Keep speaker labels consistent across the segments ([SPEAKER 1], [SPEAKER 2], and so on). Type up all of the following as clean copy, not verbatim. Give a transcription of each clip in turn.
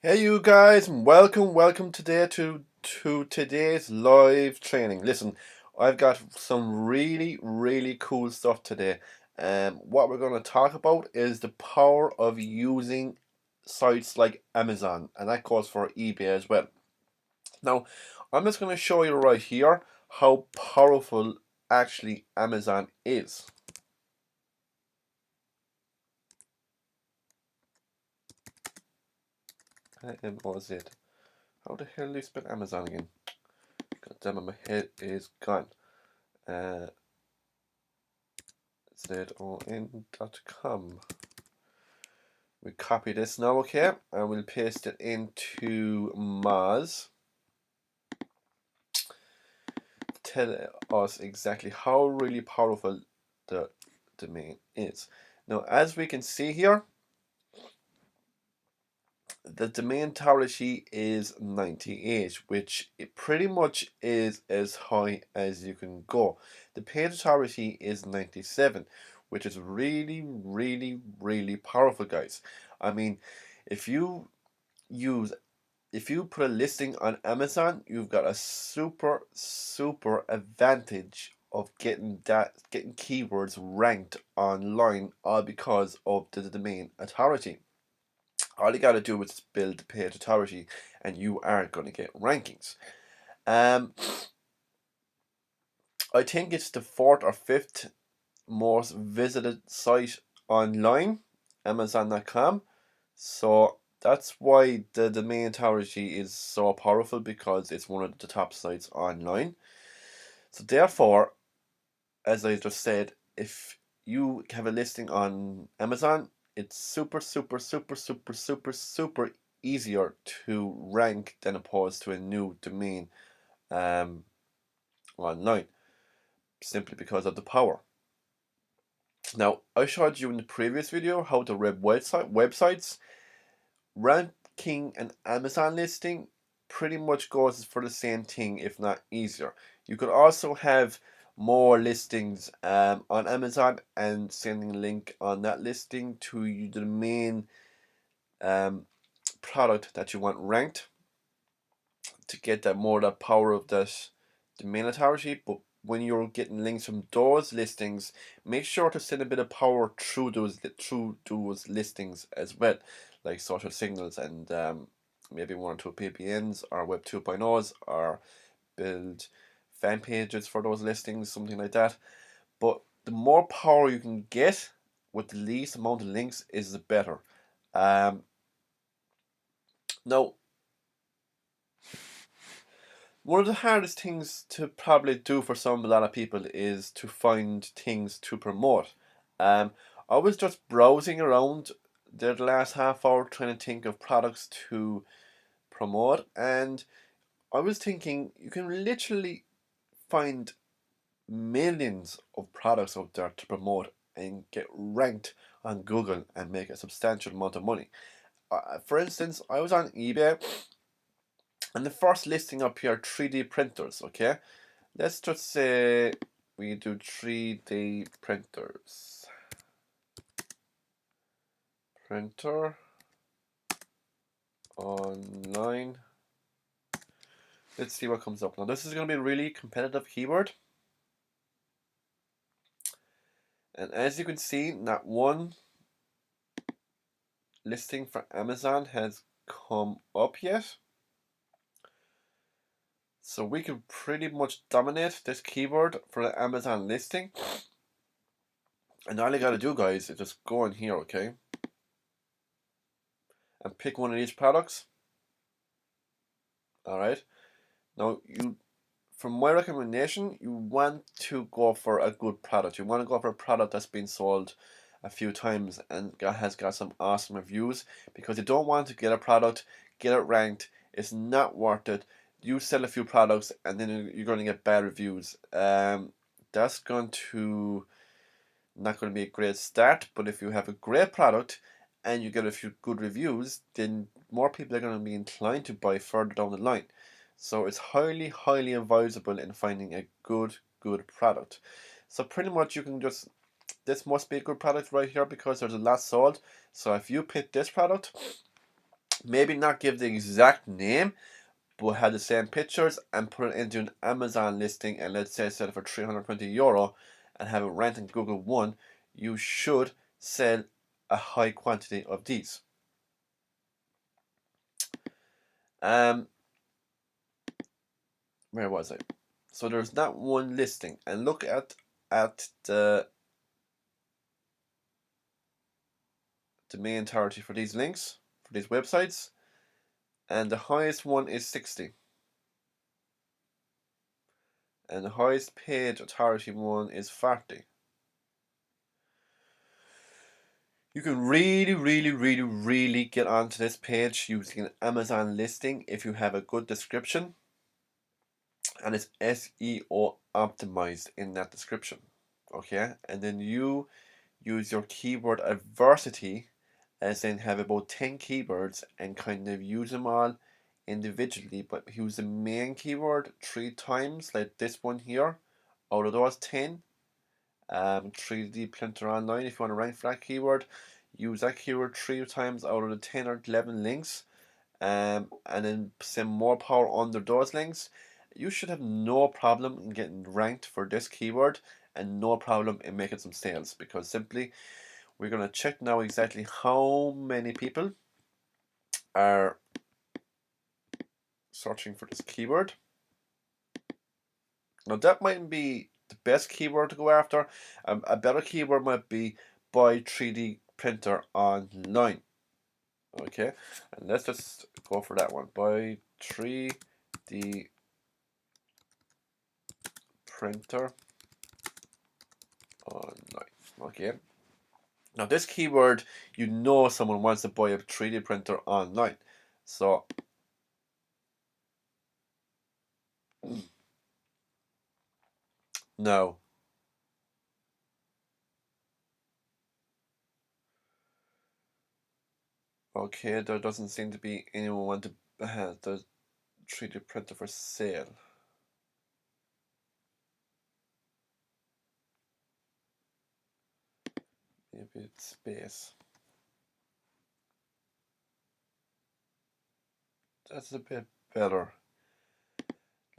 [SPEAKER 1] Hey you guys, and welcome today to today's live training. Listen, I've got some really cool stuff today. What we're going to talk about is the power of using sites like Amazon, and that goes for eBay as well. Now, I'm just going to show you right here how powerful actually Amazon is. AMOZ. How the hell do you spell Amazon again? God damn it, my head is gone. ZON.com. We copy this now, okay, and we'll paste it into Moz. Tell us exactly how really powerful the domain is. Now, as we can see here, the domain authority is 98, which it pretty much is as high as you can go. The page authority is 97, which is really powerful, guys. I mean, if you use if you put a listing on Amazon, you've got a super advantage of getting keywords ranked online, all because of the domain authority. All you got to do is build the page authority, and you are going to get rankings. I think it's the fourth or fifth most visited site online, Amazon.com. So that's why the domain authority is so powerful, because it's one of the top sites online. So therefore, as I just said, if you have a listing on Amazon, it's super easier to rank than opposed to a new domain online, simply because of the power. Now, I showed you in the previous video how to rep websites. Ranking an Amazon listing pretty much goes for the same thing, if not easier. You could also have more listings on Amazon and sending a link on that listing to the main product that you want ranked to get that power of that domain authority. But when you're getting links from those listings, make sure to send a bit of power through those listings as well, like social signals and maybe 1 or 2 PPNs or Web 2.0s, or build fan pages for those listings, something like that. But the more power you can get with the least amount of links is the better. Now, one of the hardest things to probably do for a lot of people is to find things to promote. I was just browsing around the last half hour trying to think of products to promote, and I was thinking you can literally find millions of products out there to promote and get ranked on Google and make a substantial amount of money. For instance, I was on eBay, and the first listing up here, 3D printers, okay? Let's just say we do 3D printers. Printer online. Let's see what comes up. Now this is going to be a really competitive keyword. And as you can see, not one listing for Amazon has come up yet. So we can pretty much dominate this keyword for the Amazon listing. And all you gotta do, guys, is just go in here, okay? And pick one of these products. Alright. Now, from my recommendation, you want to go for a good product. You want to go for a product that's been sold a few times and has got some awesome reviews, because you don't want to get a product, get it ranked, it's not worth it. You sell a few products and then you're going to get bad reviews. That's going to not going to be a great start. But if you have a great product and you get a few good reviews, then more people are going to be inclined to buy further down the line. So it's highly advisable in finding a good product. So pretty much you can just, this must be a good product right here because there's a lot sold. So if you pick this product, maybe not give the exact name, but have the same pictures and put it into an Amazon listing, and let's say sell it for €320 and have it ranked in Google 1, you should sell a high quantity of these. Where was I? So there's that one listing, and look at the domain authority for these links, for these websites, and the highest one is 60. And the highest paid authority one is 40. You can really get onto this page using an Amazon listing if you have a good description and it's SEO optimized in that description. Okay, and then you use your keyword adversity, as in have about 10 keywords and kind of use them all individually, but use the main keyword 3 times, like this one here, out of those 10. 3D printer online, if you want to rank for that keyword, use that keyword 3 times out of the 10 or 11 links, and then send more power under those links. You should have no problem in getting ranked for this keyword and no problem in making some sales, because simply we're going to check now exactly how many people are searching for this keyword. Now that might be the best keyword to go after. A better keyword might be buy 3D printer online. Okay, and let's just go for that one. Buy 3D printer online. Okay. Now this keyword, you know someone wants to buy a 3D printer online. So no. Okay, there doesn't seem to be anyone want to have the 3D printer for sale. Maybe it's space. That's a bit better.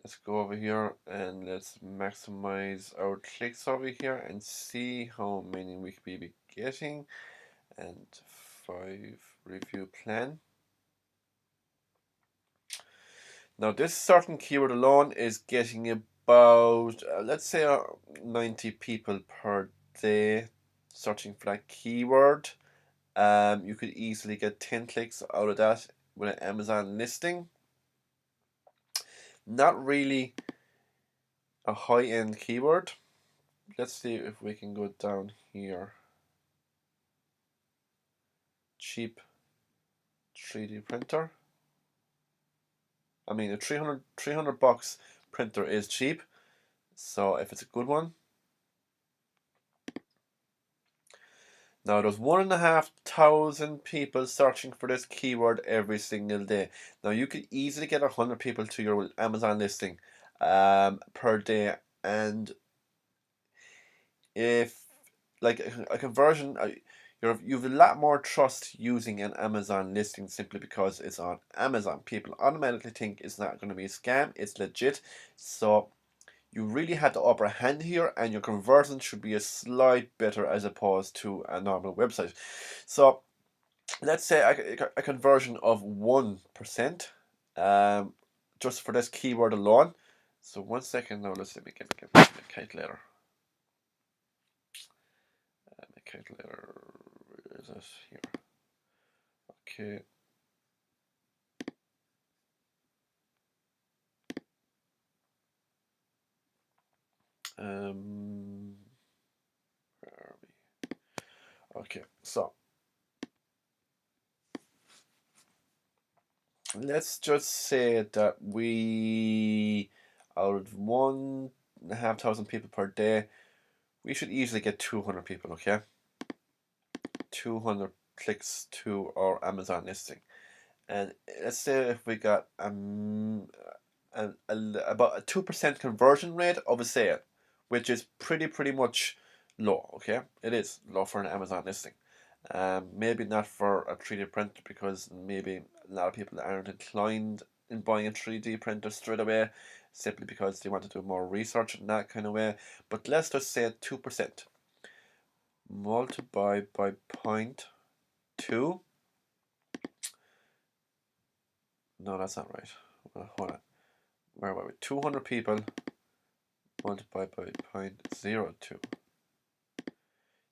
[SPEAKER 1] Let's go over here and let's maximize our clicks over here and see how many we could be getting. And 5 review plan. Now this certain keyword alone is getting about let's say 90 people per day searching for that keyword. You could easily get 10 clicks out of that with an Amazon listing. Not really a high-end keyword. Let's see if we can go down here. Cheap 3D printer. I mean, a 300 bucks printer is cheap, so if it's a good one. Now there's 1,500 people searching for this keyword every single day. Now you could easily get 100 people to your Amazon listing per day, and if like a conversion, you've a lot more trust using an Amazon listing simply because it's on Amazon. People automatically think it's not going to be a scam, it's legit. So you really had the upper hand here, and your conversion should be a slight better as opposed to a normal website. So let's say a conversion of 1%, just for this keyword alone. So 1 second now, let me get my calculator. My calculator, where is it? Here. Okay. Where are we? Okay, so let's just say that we, out of 1,500 people per day, we should easily get 200 people, okay? 200 clicks to our Amazon listing. And let's say if we got about a 2% conversion rate of a sale, which is pretty much low, okay? It is low for an Amazon listing. Maybe not for a 3D printer, because maybe A lot of people aren't inclined in buying a 3D printer straight away, simply because they want to do more research in that kind of way. But let's just say 2%. Multiply by 0.2. No, that's not right. Hold on. Where were we? 200 people multiplied by 0.02.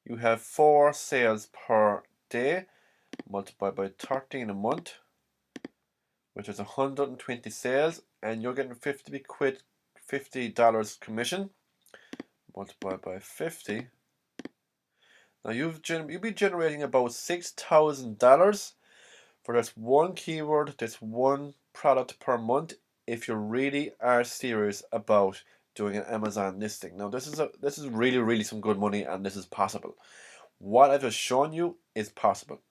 [SPEAKER 1] You have 4 sales per day multiplied by 13 a month, which is 120 sales, and you're getting $50 commission multiplied by 50. Now you'll be generating about $6,000 for this one keyword, this one product per month, if you really are serious about doing an Amazon listing. Now this is really some good money, and this is possible. What I've just shown you is possible.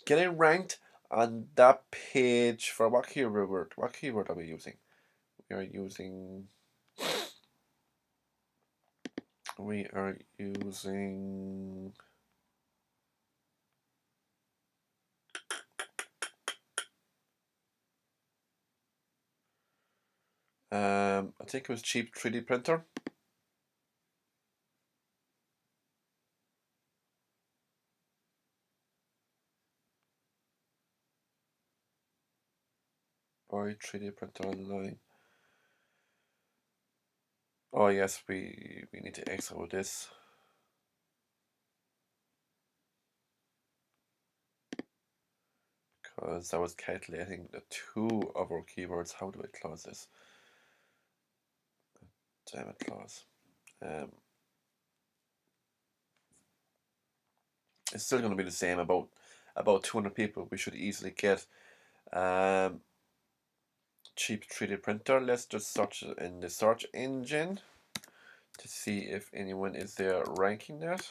[SPEAKER 1] Getting ranked on that page for what keyword? What keyword are we using? We are using I think it was cheap 3D printer. Buy 3D printer online. Oh yes, we need to exit this. Because I was calculating the 2 of our keywords. How do I close this? Damn it, close. It's still going to be the same, about 200 people we should easily get. Cheap 3D printer. Let's just search it in the search engine to see if anyone is there ranking that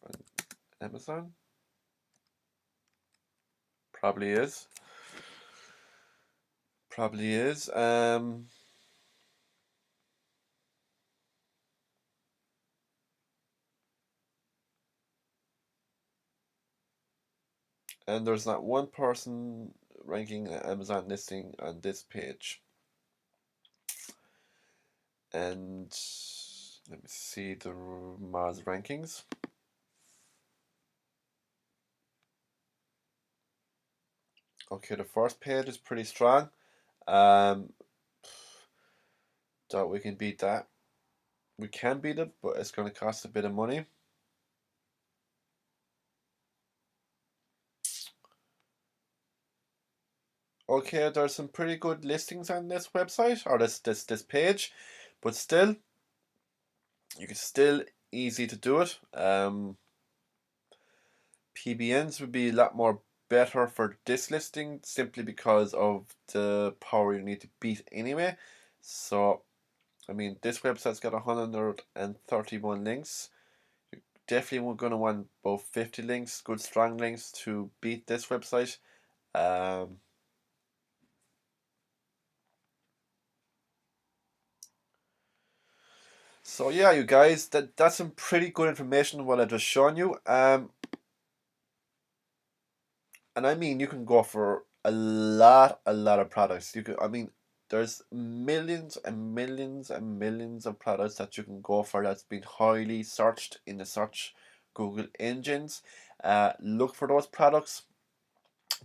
[SPEAKER 1] on Amazon. Probably is. And there's not one person ranking an Amazon listing on this page. And let me see the Moz rankings. Okay, the first page is pretty strong. That we can beat that. We can beat it, but it's going to cost a bit of money. Okay, there's some pretty good listings on this website, or this page, but still, you can still easy to do it. PBNs would be a lot more better for this listing, simply because of the power you need to beat anyway. So, I mean, this website's got 131 links. You're definitely going to want about 50 links, good strong links, to beat this website. So yeah, you guys, that's some pretty good information what I just shown you. And I mean, you can go for a lot of products. I mean, there's millions and millions and millions of products that you can go for that's been highly searched in the search Google engines. Look for those products,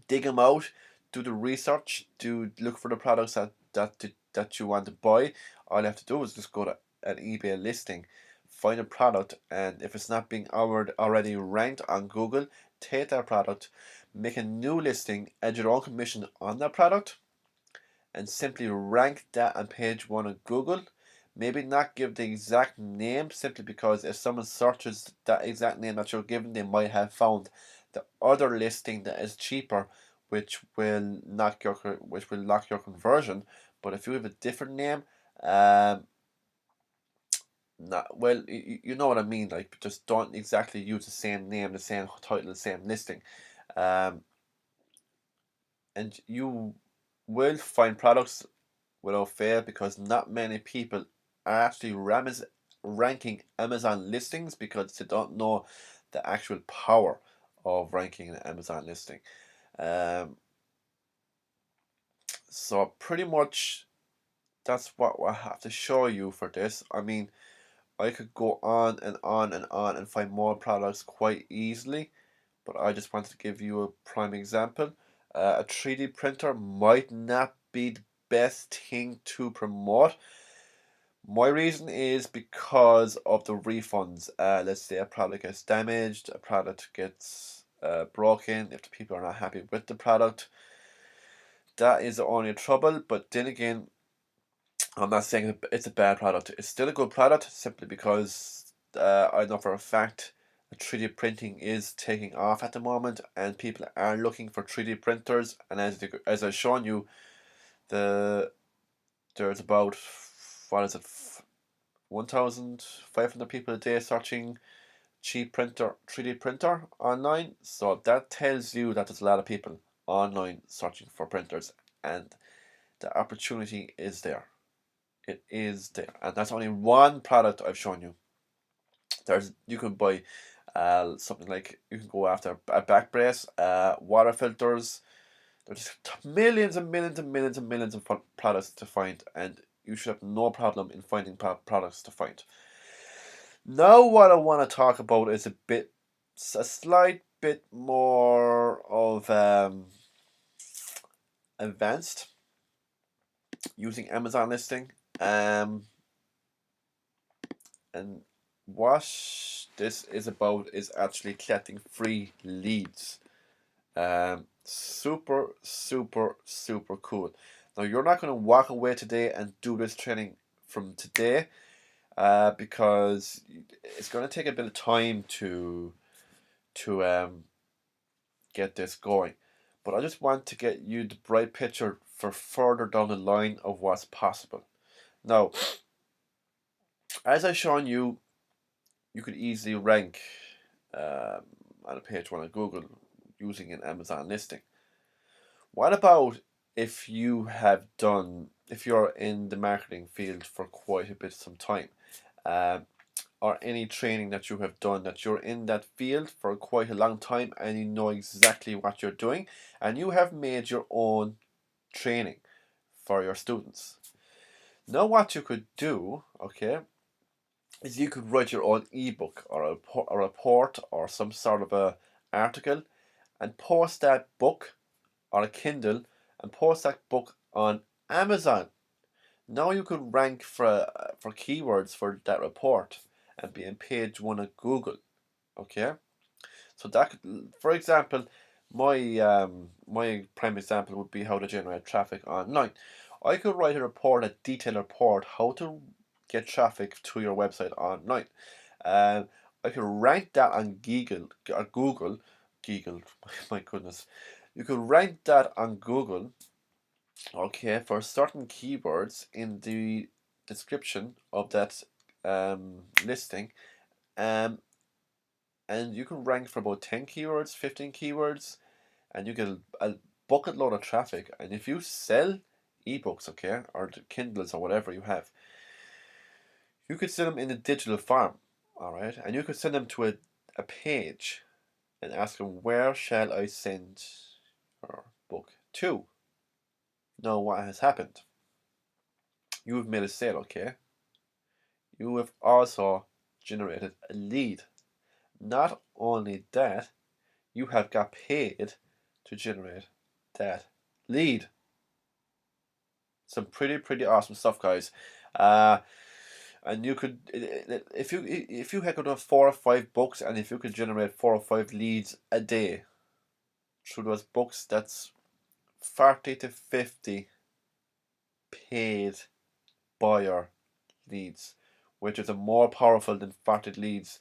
[SPEAKER 1] dig them out, do the research, look for the products that you want to buy. All you have to do is just go to an eBay listing, find a product, and if it's not being already ranked on Google, take that product, make a new listing, add your own commission on that product, and simply rank that on page 1 of Google. Maybe not give the exact name, simply because if someone searches that exact name that you're giving, they might have found the other listing that is cheaper, which will knock your conversion. But if you have a different name, not well, you know what I mean. Like, just don't exactly use the same name, the same title, the same listing, and you will find products without fail, because not many people are actually ranking Amazon listings, because they don't know the actual power of ranking an Amazon listing. So pretty much that's what I have to show you for this. I mean, I could go on and on and on and find more products quite easily, but I just wanted to give you a prime example. A 3D printer might not be the best thing to promote. My reason is because of the refunds. Let's say a product gets damaged, a product gets broken, if the people are not happy with the product, that is the only trouble. But then again, I'm not saying it's a bad product. It's still a good product simply because I know for a fact that 3D printing is taking off at the moment, and people are looking for 3D printers. And as I've shown you, the there's about, what is it, 1,500 people a day searching cheap printer 3D printer online. So that tells you that there's a lot of people online searching for printers, and the opportunity is there. It is there, and that's only one product I've shown you. You can buy something like, you can go after a back brace, water filters. There's millions and millions and millions and millions of products to find, and you should have no problem in finding products to find. Now what I want to talk about is a slight bit more of advanced, using Amazon listing. And what this is about is actually collecting free leads. Super, super, super cool. Now you're not going to walk away today and do this training from today, because it's going to take a bit of time to get this going. But I just want to get you the bright picture for further down the line of what's possible. Now, as I've shown you, you could easily rank on a page one on Google using an Amazon listing. What about if if you're in the marketing field for quite a bit some time, or any training that you have done, that you're in that field for quite a long time and you know exactly what you're doing, and you have made your own training for your students. Now what you could do, okay, is you could write your own ebook or a report or some sort of a article, and post that book or a Kindle, and post that book on Amazon. Now you could rank for keywords for that report and be in page one of Google. Okay, so that could, for example, my prime example would be how to generate traffic online. I could write a detailed report how to get traffic to your website online. Um, I could rank that on Google. My goodness, you could rank that on Google, okay, for certain keywords in the description of that listing, um, and you can rank for about 10 keywords, 15 keywords, and you get a bucket load of traffic. And if you sell ebooks, okay, or the Kindles or whatever you have, you could sell them in a digital form, all right, and you could send them to a page and ask them, where shall I send your book to? Now, what has happened? You have made a sale, okay? You have also generated a lead. Not only that, you have got paid to generate that lead. Some pretty awesome stuff, guys. And you could, if you had got 4 or 5 books, and if you could generate 4 or 5 leads a day through those books, that's 40 to 50 paid buyer leads, which is a more powerful than 40 leads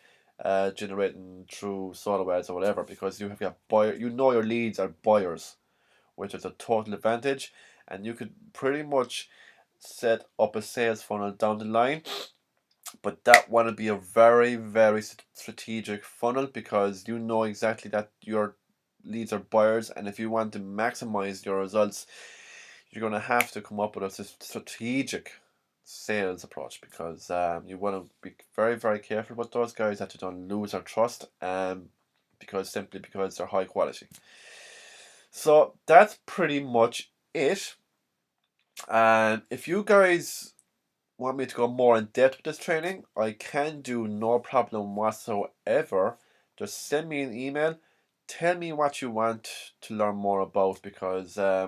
[SPEAKER 1] generating through solo ads or whatever, because you have got buyer, you know your leads are buyers, which is a total advantage. And you could pretty much set up a sales funnel down the line, but that want to be a very strategic funnel, because you know exactly that your leads are buyers, and if you want to maximize your results, you're going to have to come up with a strategic sales approach, because you want to be very careful with those guys that you don't lose their trust, because they're high quality. So that's pretty much it. And if you guys want me to go more in depth with this training, I can do, no problem whatsoever. Just send me an email. Tell me what you want to learn more about, because I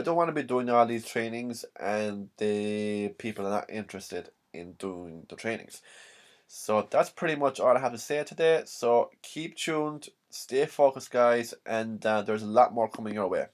[SPEAKER 1] don't want to be doing all these trainings and the people are not interested in doing the trainings. So that's pretty much all I have to say today. So keep tuned, stay focused, guys, and there's a lot more coming your way.